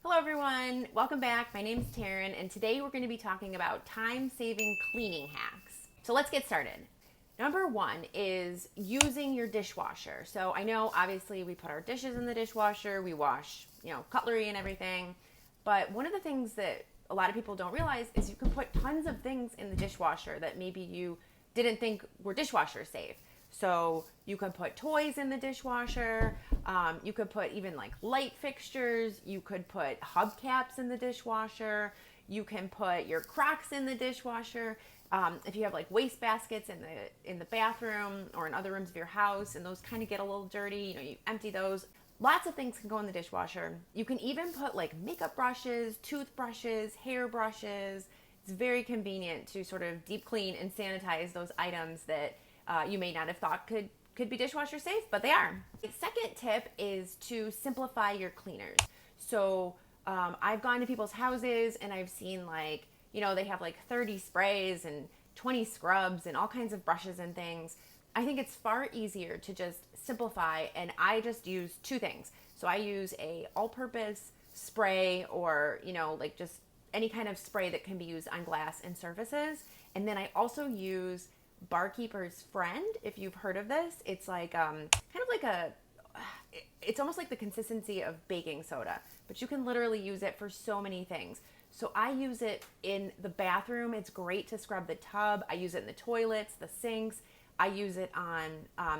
Hello everyone, welcome back. My name is Taryn and today we're going to be talking about time-saving cleaning hacks. So let's get started. Number one is using your dishwasher. So I know obviously we put our dishes in the dishwasher, we wash, cutlery and everything. But one of the things that a lot of people don't realize is you can put tons of things in the dishwasher that maybe you didn't think were dishwasher safe. So you can put toys in the dishwasher. You could put even like light fixtures. You could put hubcaps in the dishwasher. You can put your Crocs in the dishwasher. If you have like waste baskets in the bathroom or in other rooms of your house, and those kind of get a little dirty, you empty those. Lots of things can go in the dishwasher. You can even put like makeup brushes, toothbrushes, hair brushes. It's very convenient to sort of deep clean and sanitize those items that you may not have thought could be dishwasher safe, but they are. The second tip is to simplify your cleaners. So I've gone to people's houses and I've seen they have like 30 sprays and 20 scrubs and all kinds of brushes and things. I think it's far easier to just simplify, and I just use two things. So I use a all-purpose spray or, just any kind of spray that can be used on glass and surfaces. And then I also use Barkeeper's Friend, if you've heard of this. It's like it's almost like the consistency of baking soda, but you can literally use it for so many things. So I use it in the bathroom. It's great to scrub the tub. I use it in the toilets, the sinks. I use it on,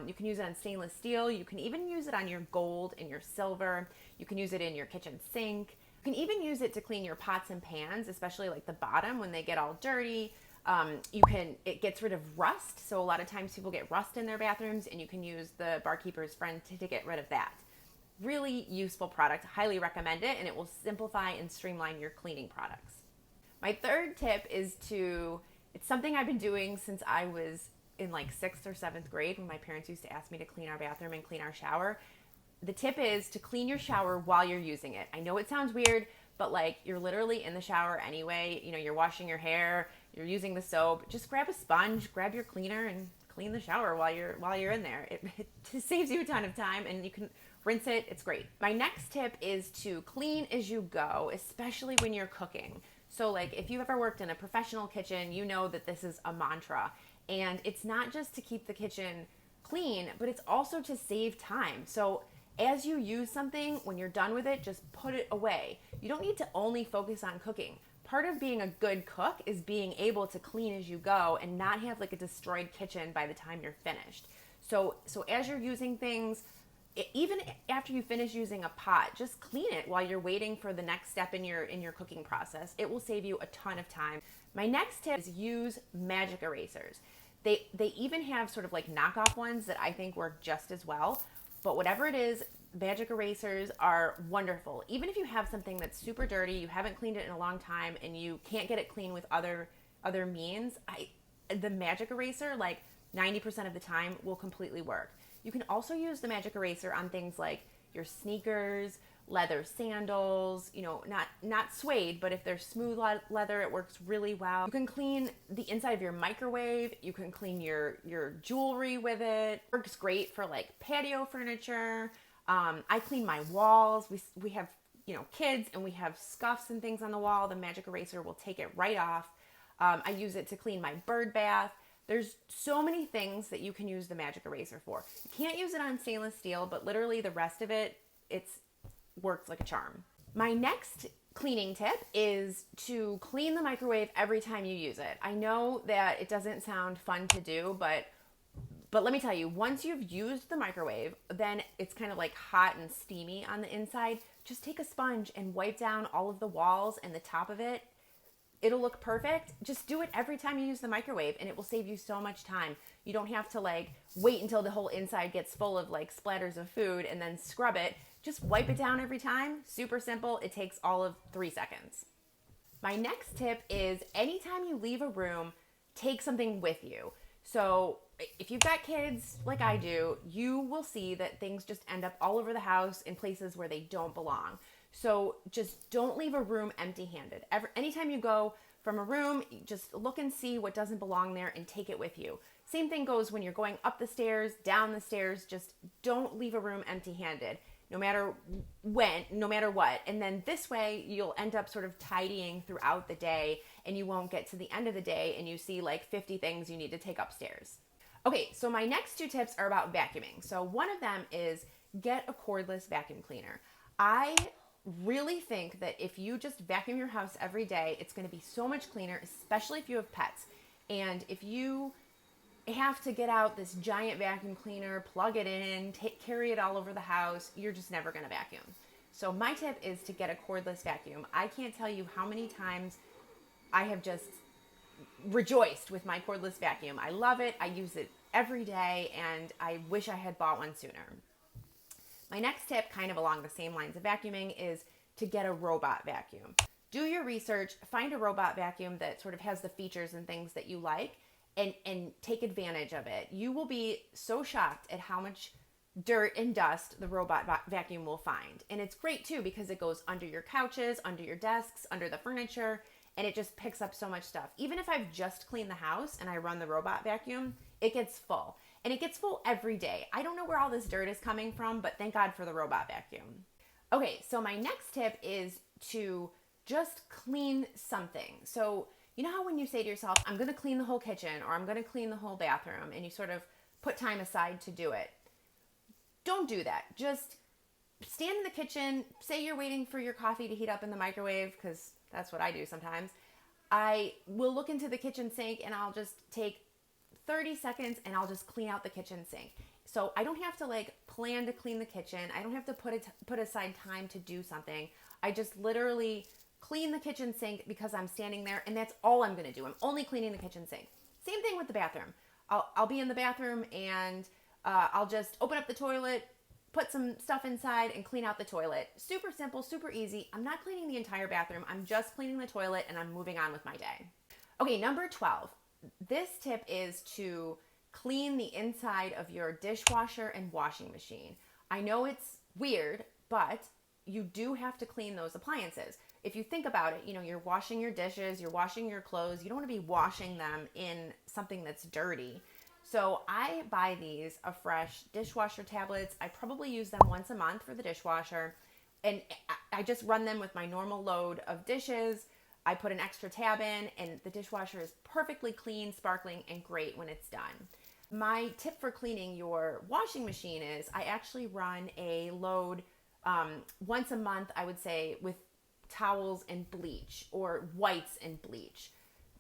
you can use it on stainless steel. You can even use it on your gold and your silver. You can use it in your kitchen sink. You can even use it to clean your pots and pans, especially like the bottom when they get all dirty. It gets rid of rust. So a lot of times people get rust in their bathrooms, and you can use the Barkeeper's Friend to get rid of that. Really useful product. Highly recommend it, and it will simplify and streamline your cleaning products. My third tip is it's something I've been doing since I was in like 6th or 7th grade, when my parents used to ask me to clean our bathroom and clean our shower. The tip is to clean your shower while you're using it. I know it sounds weird, but like you're literally in the shower anyway. You're washing your hair, you're using the soap. Just grab a sponge, grab your cleaner, and clean the shower while you're in there. It saves you a ton of time, and you can rinse it. It's great. My next tip is to clean as you go, especially when you're cooking. So like if you've ever worked in a professional kitchen, you know that this is a mantra. And it's not just to keep the kitchen clean, but it's also to save time. So as you use something, when you're done with it, just put it away. You don't need to only focus on cooking. Part of being a good cook is being able to clean as you go and not have like a destroyed kitchen by the time you're finished. So as you're using things, even after you finish using a pot, just clean it while you're waiting for the next step in your cooking process. It will save you a ton of time. My next tip is use magic erasers. They even have sort of like knockoff ones that I think work just as well. But whatever it is, magic erasers are wonderful. Even if you have something that's super dirty, you haven't cleaned it in a long time, and you can't get it clean with other means, the magic eraser, like 90% of the time, will completely work. You can also use the magic eraser on things like your sneakers, leather sandals, not suede, but if they're smooth leather, it works really well. You can clean the inside of your microwave. You can clean your jewelry with it. Works great for like patio furniture. I clean my walls. We have, kids, and we have scuffs and things on the wall. The magic eraser will take it right off. I use it to clean my bird bath. There's so many things that you can use the magic eraser for. You can't use it on stainless steel, but literally the rest of it, works like a charm. My next cleaning tip is to clean the microwave every time you use it. I know that it doesn't sound fun to do, but let me tell you, once you've used the microwave, then it's kind of like hot and steamy on the inside. Just take a sponge and wipe down all of the walls and the top of it. It'll look perfect. Just do it every time you use the microwave, and it will save you so much time. You don't have to like wait until the whole inside gets full of like splatters of food and then scrub it. Just wipe it down every time. Super simple. It takes all of 3 seconds. My next tip is anytime you leave a room, take something with you. So if you've got kids like I do, you will see that things just end up all over the house in places where they don't belong. So just don't leave a room empty-handed. Anytime you go from a room, just look and see what doesn't belong there and take it with you. Same thing goes when you're going up the stairs, down the stairs. Just don't leave a room empty-handed. no matter when, no matter what. And then this way you'll end up sort of tidying throughout the day, and you won't get to the end of the day and you see like 50 things you need to take upstairs. Okay, so my next two tips are about vacuuming. So one of them is get a cordless vacuum cleaner. I really think that if you just vacuum your house every day, it's going to be so much cleaner, especially if you have pets. And if you have to get out this giant vacuum cleaner, plug it in, carry it all over the house, you're just never going to vacuum. So my tip is to get a cordless vacuum. I can't tell you how many times I have just rejoiced with my cordless vacuum. I love it. I use it every day, and I wish I had bought one sooner. My next tip, kind of along the same lines of vacuuming, is to get a robot vacuum. Do your research, find a robot vacuum that sort of has the features and things that you like, and take advantage of it. You will be so shocked at how much dirt and dust the robot vacuum will find. And it's great too because it goes under your couches, under your desks, under the furniture, and it just picks up so much stuff. Even if I've just cleaned the house and I run the robot vacuum, it gets full. And it gets full every day. I don't know where all this dirt is coming from, but thank God for the robot vacuum. Okay, so my next tip is to just clean something. So you know how when you say to yourself, I'm going to clean the whole kitchen or I'm going to clean the whole bathroom, and you sort of put time aside to do it? Don't do that. Just stand in the kitchen, say you're waiting for your coffee to heat up in the microwave, because that's what I do sometimes. I will look into the kitchen sink and I'll just take 30 seconds and I'll just clean out the kitchen sink. So I don't have to like plan to clean the kitchen. I don't have to put aside time to do something. I just literally clean the kitchen sink because I'm standing there, and that's all I'm going to do. I'm only cleaning the kitchen sink. Same thing with the bathroom. I'll be in the bathroom and I'll just open up the toilet, put some stuff inside, and clean out the toilet. Super simple, super easy. I'm not cleaning the entire bathroom. I'm just cleaning the toilet, and I'm moving on with my day. Okay, number 12. This tip is to clean the inside of your dishwasher and washing machine. I know it's weird, but you do have to clean those appliances. If you think about it, you're washing your dishes, you're washing your clothes. You don't want to be washing them in something that's dirty. So I buy these Afresh dishwasher tablets. I probably use them once a month for the dishwasher, and I just run them with my normal load of dishes. I put an extra tab in, and the dishwasher is perfectly clean, sparkling, and great when it's done. My tip for cleaning your washing machine is I actually run a load once a month, I would say, with towels and bleach, or whites and bleach.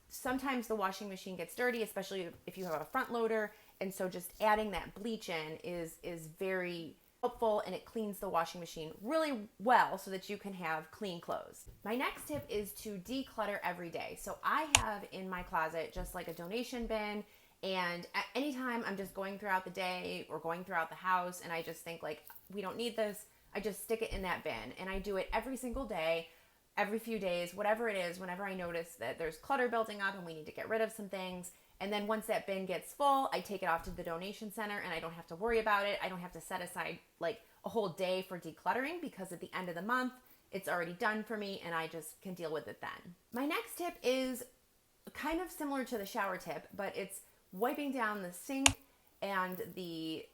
Sometimes the washing machine gets dirty, especially if you have a front loader, and so just adding that bleach in is very helpful, and it cleans the washing machine really well so that you can have clean clothes. My next tip is to declutter every day. So I have in my closet just like a donation bin, and at any time I'm just going throughout the day or going throughout the house and I just think like, we don't need this, I just stick it in that bin. And I do it every single day, every few days, whatever it is, whenever I notice that there's clutter building up and we need to get rid of some things. And then once that bin gets full, I take it off to the donation center, and I don't have to worry about it. I don't have to set aside like a whole day for decluttering, because at the end of the month, it's already done for me and I just can deal with it then. My next tip is kind of similar to the shower tip, but it's wiping down the sink and the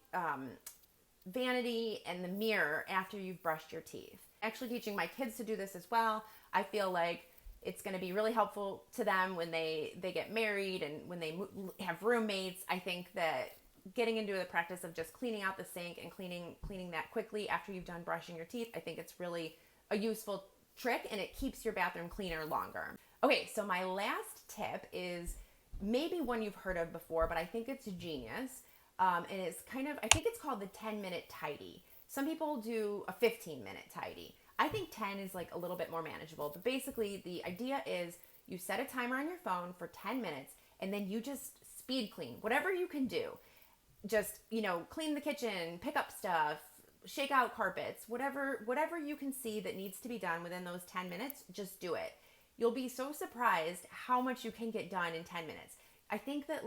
vanity and the mirror after you've brushed your teeth. Actually teaching my kids to do this as well. I feel like it's going to be really helpful to them when they get married and when they have roommates. I think that getting into the practice of just cleaning out the sink and cleaning that quickly after you've done brushing your teeth, I think it's really a useful trick, and it keeps your bathroom cleaner longer. Okay, so my last tip is maybe one you've heard of before, but I think it's genius. And it's I think it's called the 10-minute tidy. Some people do a 15-minute tidy. I think 10 is like a little bit more manageable, but basically the idea is you set a timer on your phone for 10 minutes, and then you just speed clean, whatever you can do. Just, clean the kitchen, pick up stuff, shake out carpets, whatever you can see that needs to be done within those 10 minutes, just do it. You'll be so surprised how much you can get done in 10 minutes. I think that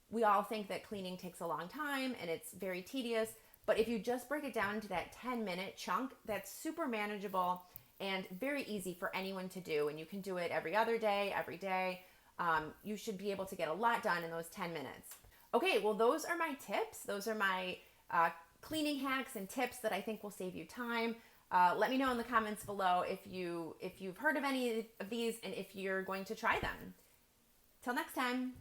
we all think that cleaning takes a long time and it's very tedious, but if you just break it down into that 10-minute chunk, that's super manageable and very easy for anyone to do. And you can do it every other day, every day. You should be able to get a lot done in those 10 minutes. Okay, well, those are my tips. Those are my cleaning hacks and tips that I think will save you time. Let me know in the comments below if you've heard of any of these and if you're going to try them. Till next time.